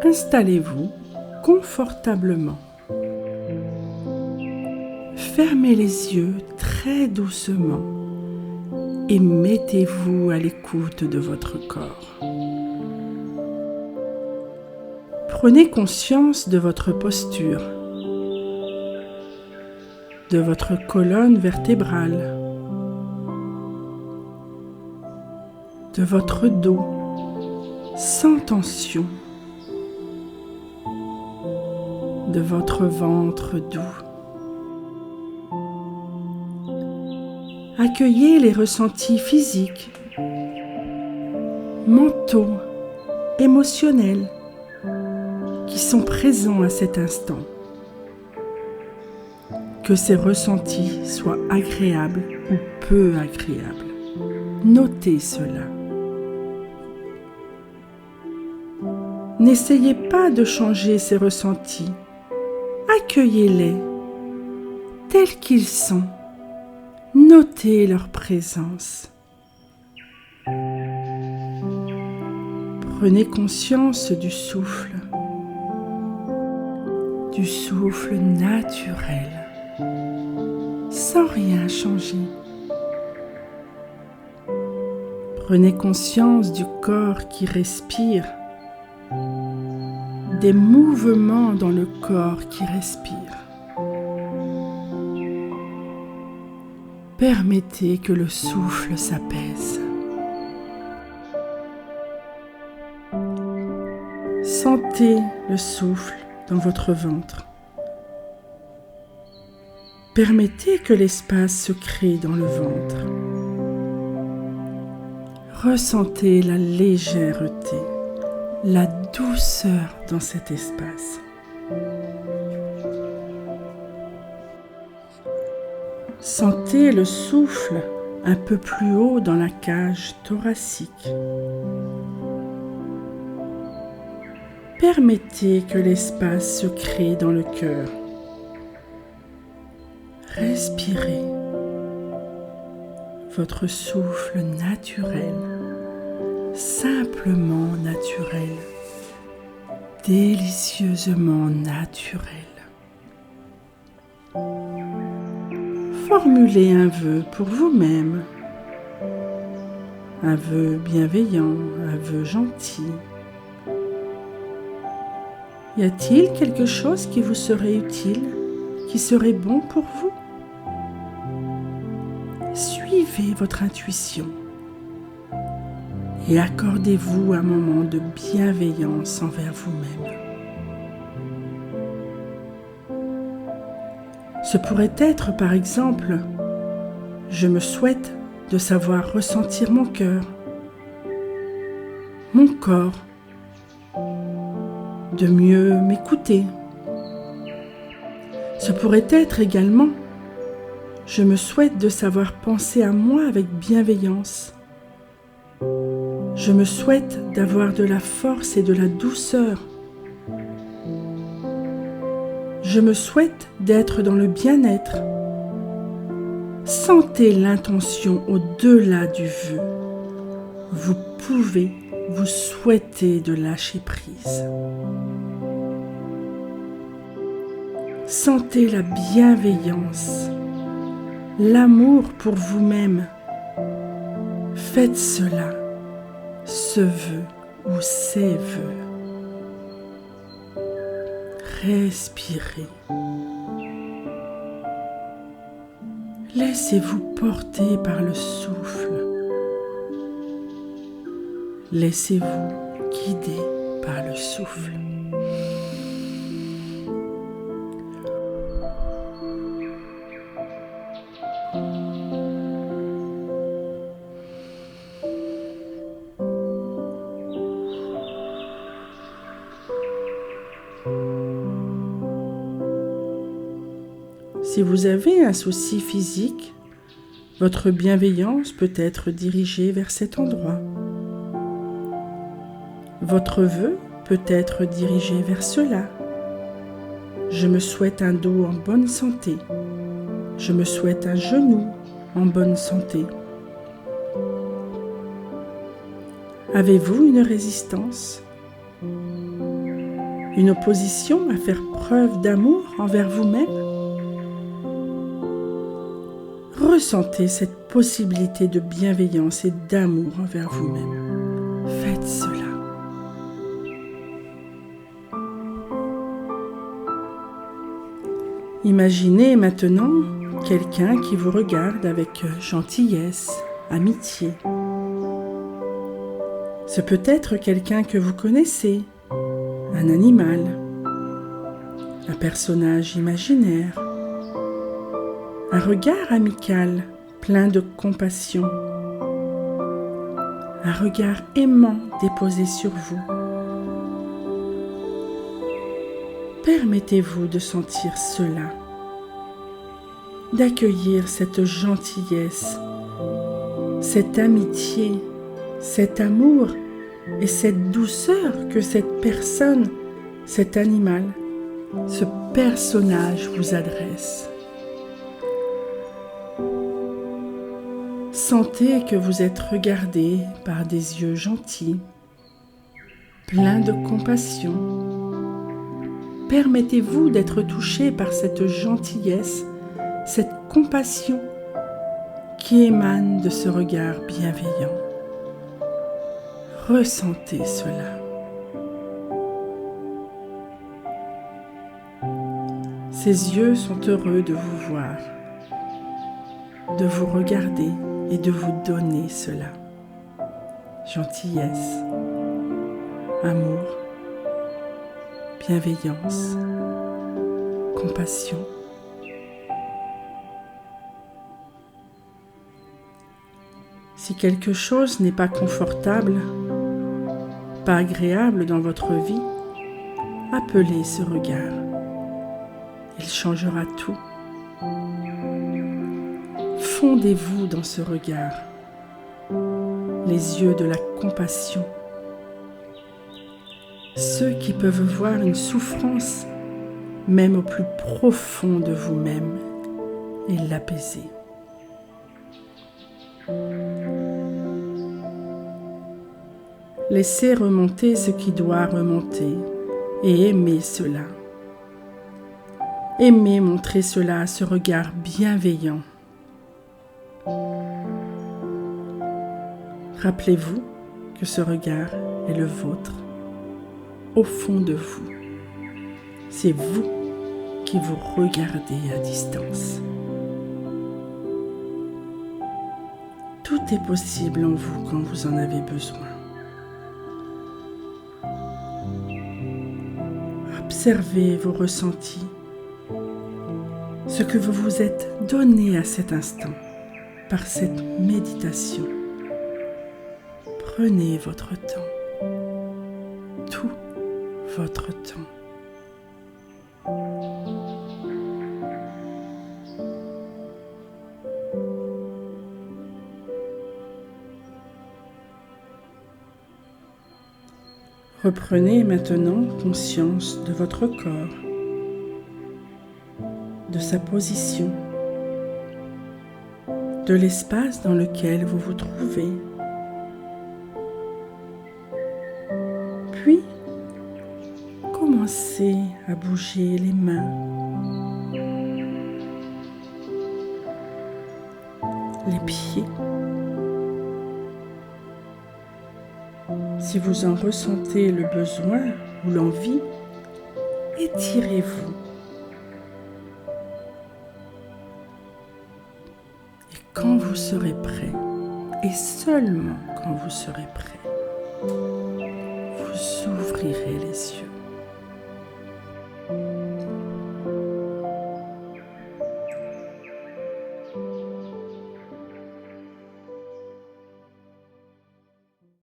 Installez-vous confortablement. Fermez les yeux très doucement et mettez-vous à l'écoute de votre corps. Prenez conscience de votre posture, de votre colonne vertébrale, de votre dos sans tension, de votre ventre doux. Accueillez les ressentis physiques, mentaux, émotionnels qui sont présents à cet instant. Que ces ressentis soient agréables ou peu agréables. Notez cela. N'essayez pas de changer ces ressentis. Accueillez-les tels qu'ils sont. Notez leur présence. Prenez conscience du souffle naturel, sans rien changer. Prenez conscience du corps qui respire, des mouvements dans le corps qui respire. Permettez que le souffle s'apaise. Sentez le souffle dans votre ventre. Permettez que l'espace se crée dans le ventre. Ressentez la légèreté, la douceur dans cet espace. Sentez le souffle un peu plus haut dans la cage thoracique. Permettez que l'espace se crée dans le cœur. Respirez votre souffle naturel, simplement naturel, délicieusement naturel. Formulez un vœu pour vous-même, un vœu bienveillant, un vœu gentil. Y a-t-il quelque chose qui vous serait utile, qui serait bon pour vous? Suivez votre intuition et accordez-vous un moment de bienveillance envers vous-même. Ce pourrait être, par exemple, je me souhaite de savoir ressentir mon cœur, mon corps, de mieux m'écouter. Ce pourrait être également, je me souhaite de savoir penser à moi avec bienveillance. Je me souhaite d'avoir de la force et de la douceur. Je me souhaite d'être dans le bien-être. Sentez l'intention au-delà du vœu. Vous pouvez vous souhaiter de lâcher prise. Sentez la bienveillance, l'amour pour vous-même. Faites cela, ce vœu ou ces vœux. Respirez. Laissez-vous porter par le souffle. Laissez-vous guider par le souffle. Si vous avez un souci physique, votre bienveillance peut être dirigée vers cet endroit. Votre vœu peut être dirigé vers cela. Je me souhaite un dos en bonne santé. Je me souhaite un genou en bonne santé. Avez-vous une résistance? Une opposition à faire preuve d'amour envers vous-même? Ressentez cette possibilité de bienveillance et d'amour envers vous-même. Faites cela. Imaginez maintenant quelqu'un qui vous regarde avec gentillesse, amitié. Ce peut être quelqu'un que vous connaissez, un animal, un personnage imaginaire, un regard amical plein de compassion, un regard aimant déposé sur vous. Permettez-vous de sentir cela, d'accueillir cette gentillesse, cette amitié, cet amour et cette douceur que cette personne, cet animal, ce personnage vous adresse. Sentez que vous êtes regardé par des yeux gentils, pleins de compassion. Permettez-vous d'être touché par cette gentillesse, cette compassion qui émane de ce regard bienveillant. Ressentez cela. Ces yeux sont heureux de vous voir, de vous regarder et de vous donner cela. Gentillesse, amour, bienveillance, compassion. Si quelque chose n'est pas confortable, pas agréable dans votre vie, appelez ce regard. Il changera tout. Fondez-vous dans ce regard, les yeux de la compassion. Ceux qui peuvent voir une souffrance, même au plus profond de vous-même, et l'apaiser. Laissez remonter ce qui doit remonter et aimez cela. Aimez montrer cela à ce regard bienveillant. Rappelez-vous que ce regard est le vôtre, au fond de vous. C'est vous qui vous regardez à distance. Tout est possible en vous quand vous en avez besoin. Observez vos ressentis, ce que vous vous êtes donné à cet instant par cette méditation. Prenez votre temps, tout votre temps. Reprenez maintenant conscience de votre corps, de sa position, de l'espace dans lequel vous vous trouvez. Puis, commencez à bouger les mains, les pieds. Si vous en ressentez le besoin ou l'envie, étirez-vous. Et quand vous serez prêt, et seulement quand vous serez prêt, vous ouvrirez les yeux.